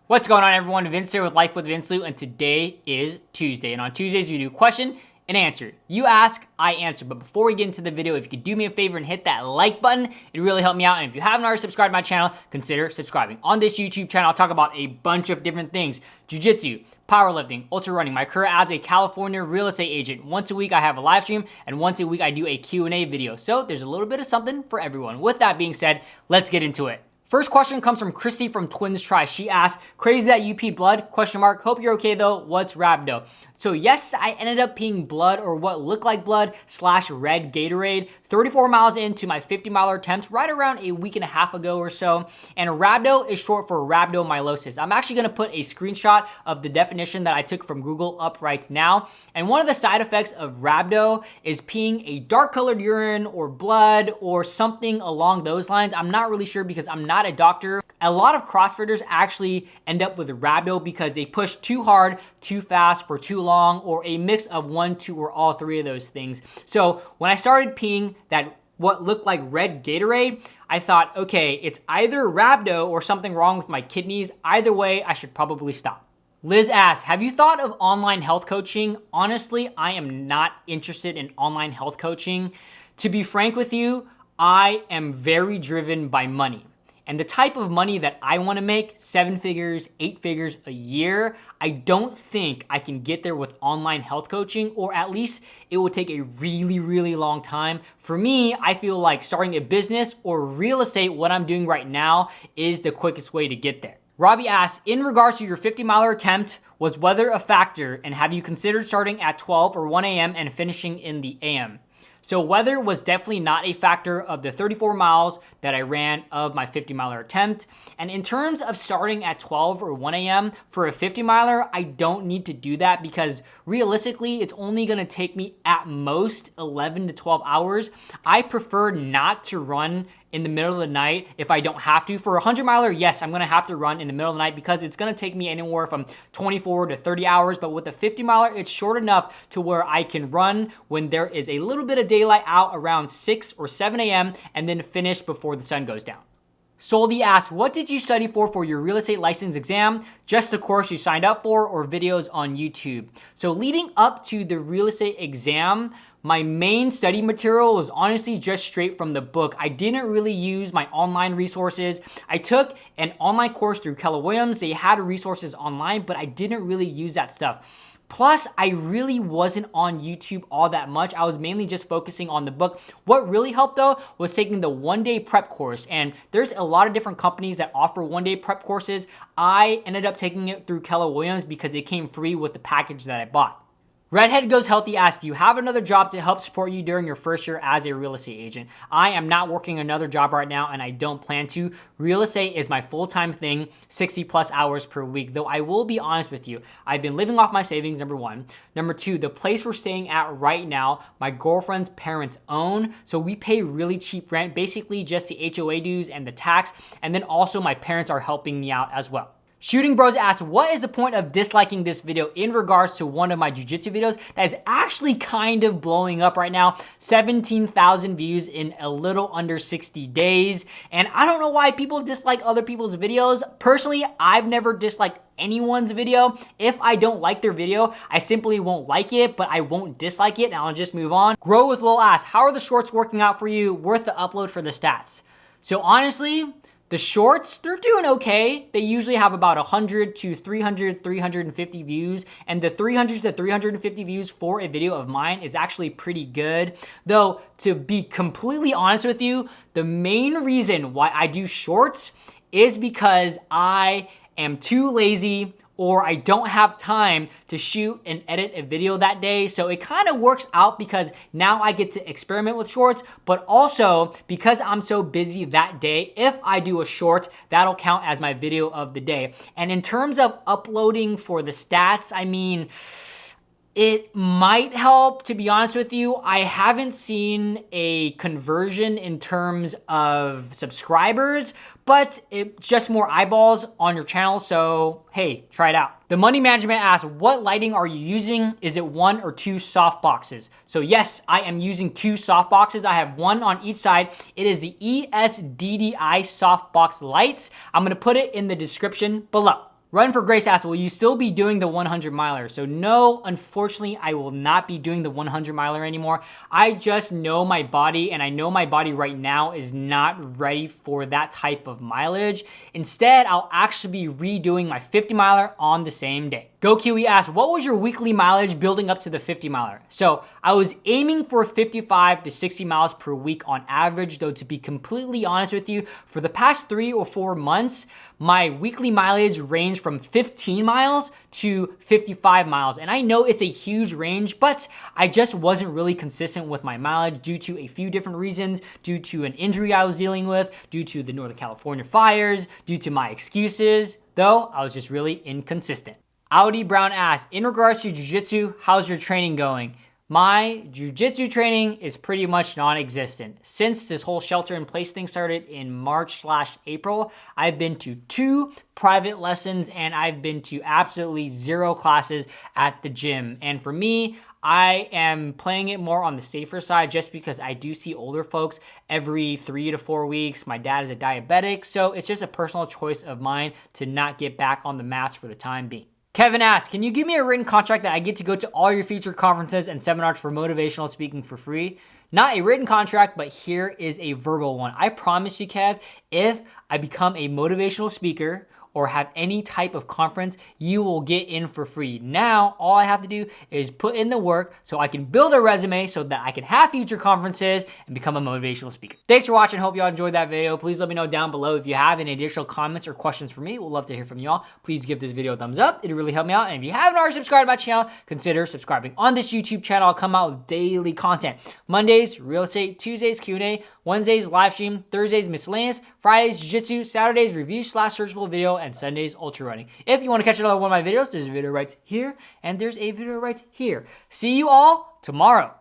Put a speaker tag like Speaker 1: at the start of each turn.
Speaker 1: What's going on, everyone? Vince here with Life with Vince Luu, and today is Tuesday. And on Tuesdays, we do question and answer. You ask, I answer. But before we get into the video, if you could do me a favor and hit that like button, it really helped me out. And if you haven't already subscribed to my channel, consider subscribing. On this YouTube channel, I'll talk about a bunch of different things: jiu-jitsu, powerlifting, ultra running, my career as a California real estate agent. Once a week, I have a live stream, and once a week, I do a Q&A video. So there's a little bit of something for everyone. With that being said, let's get into it. First question comes from Christy from Twins Try. She asked, crazy that you peed blood, ? Hope you're okay though, what's RHABDO? So yes, I ended up peeing blood, or what looked like blood / red Gatorade, 34 miles into my 50-mile attempt right around a week and a half ago or so. And RHABDO is short for rhabdomyolysis. I'm actually gonna put a screenshot of the definition that I took from Google up right now. And one of the side effects of RHABDO is peeing a dark colored urine or blood or something along those lines. I'm not really sure because I'm not a doctor. A lot of CrossFitters actually end up with RHABDO because they push too hard, too fast, for too long, or a mix of one, two, or all three of those things. So when I started peeing that what looked like red Gatorade, I thought, okay, it's either RHABDO or something wrong with my kidneys. Either way, I should probably stop. Liz asks, have you thought of online health coaching? Honestly, I am not interested in online health coaching. To be frank with you, I am very driven by money. And the type of money that I want to make, 7 figures, 8 figures a year, I don't think I can get there with online health coaching, or at least it will take a really, really long time. For me, I feel like starting a business or real estate, what I'm doing right now, is the quickest way to get there. Robbie asks, in regards to your 50-miler attempt, was weather a factor, and have you considered starting at 12 or 1 a.m. and finishing in the a.m.? So weather was definitely not a factor of the 34 miles that I ran of my 50-miler attempt. And in terms of starting at 12 or 1 a.m. for a 50-miler, I don't need to do that because realistically, it's only gonna take me at most 11 to 12 hours. I prefer not to run in the middle of the night if I don't have to. For a 100-miler, yes, I'm gonna have to run in the middle of the night because it's gonna take me anywhere from 24 to 30 hours. But with a 50-miler, it's short enough to where I can run when there is a little bit of daylight out around 6 or 7 a.m. and then finish before the sun goes down. Soldy asks, what did you study for your real estate license exam? Just the course you signed up for or videos on YouTube? So leading up to the real estate exam, my main study material was honestly just straight from the book. I didn't really use my online resources. I took an online course through Keller. They had resources online, but I didn't really use that stuff. Plus, I really wasn't on YouTube all that much. I was mainly just focusing on the book. What really helped though was taking the one-day prep course. And there's a lot of different companies that offer one-day prep courses. I ended up taking it through Keller because it came free with the package that I bought. Redhead Goes Healthy asks, you have another job to help support you during your first year as a real estate agent. I am not working another job right now and I don't plan to. Real estate is my full-time thing, 60 plus hours per week. Though I will be honest with you, I've been living off my savings, number one. Number two, the place we're staying at right now, my girlfriend's parents own. So we pay really cheap rent, basically just the HOA dues and the tax. And then also my parents are helping me out as well. Shooting Bros asks, what is the point of disliking this video in regards to one of my jiu-jitsu videos that is actually kind of blowing up right now? 17,000 views in a little under 60 days. And I don't know why people dislike other people's videos. Personally, I've never disliked anyone's video. If I don't like their video, I simply won't like it, but I won't dislike it and I'll just move on. Grow with Will asks, how are the shorts working out for you? Worth the upload for the stats? So honestly, the shorts, they're doing okay. They usually have about 100 to 300, 350 views. And the 300 to 350 views for a video of mine is actually pretty good. Though, to be completely honest with you, the main reason why I do shorts is because I am too lazy or I don't have time to shoot and edit a video that day. So it kind of works out because now I get to experiment with shorts, but also because I'm so busy that day, if I do a short, that'll count as my video of the day. And in terms of uploading for the stats, I mean, it might help, to be honest with you. I haven't seen a conversion in terms of subscribers, but it's just more eyeballs on your channel, so hey, try it out. The Money Management asks, what lighting are you using? Is it 1 or 2 soft boxes? So yes, I am using 2 soft boxes. I have one on each side. It is the ESDDI softbox lights. I'm gonna put it in the description below. Run for Grace asks, will you still be doing the 100 miler? So no, unfortunately, I will not be doing the 100 miler anymore. I just know my body, and I know my body right now is not ready for that type of mileage. Instead, I'll actually be redoing my 50 miler on the same day. GoKiwi asks, what was your weekly mileage building up to the 50 miler? So I was aiming for 55 to 60 miles per week on average, though to be completely honest with you, for the past 3 or 4 months, my weekly mileage ranged from 15 miles to 55 miles. And I know it's a huge range, but I just wasn't really consistent with my mileage due to a few different reasons, due to an injury I was dealing with, due to the Northern California fires, due to my excuses, though I was just really inconsistent. Audi Brown asks, in regards to jiu-jitsu, how's your training going? My jiu-jitsu training is pretty much non-existent. Since this whole shelter-in-place thing started in March/April, I've been to 2 private lessons and I've been to absolutely 0 classes at the gym. And for me, I am playing it more on the safer side just because I do see older folks every 3 to 4 weeks. My dad is a diabetic, so it's just a personal choice of mine to not get back on the mats for the time being. Kevin asks, can you give me a written contract that I get to go to all your future conferences and seminars for motivational speaking for free? Not a written contract, but here is a verbal one. I promise you, Kev, if I become a motivational speaker or have any type of conference, you will get in for free. Now, all I have to do is put in the work so I can build a resume so that I can have future conferences and become a motivational speaker. Thanks for watching. Hope y'all enjoyed that video. Please let me know down below if you have any additional comments or questions for me. We'd love to hear from y'all. Please give this video a thumbs up. It'll really help me out. And if you haven't already subscribed to my channel, consider subscribing. On this YouTube channel, I'll come out with daily content. Mondays, real estate. Tuesdays, Q&A. Wednesdays, live stream. Thursdays, miscellaneous. Fridays, jiu-jitsu. Saturdays, review/searchable video. And Sundays, ultra running. If you want to catch another one of my videos, there's a video right here, and there's a video right here. See you all tomorrow.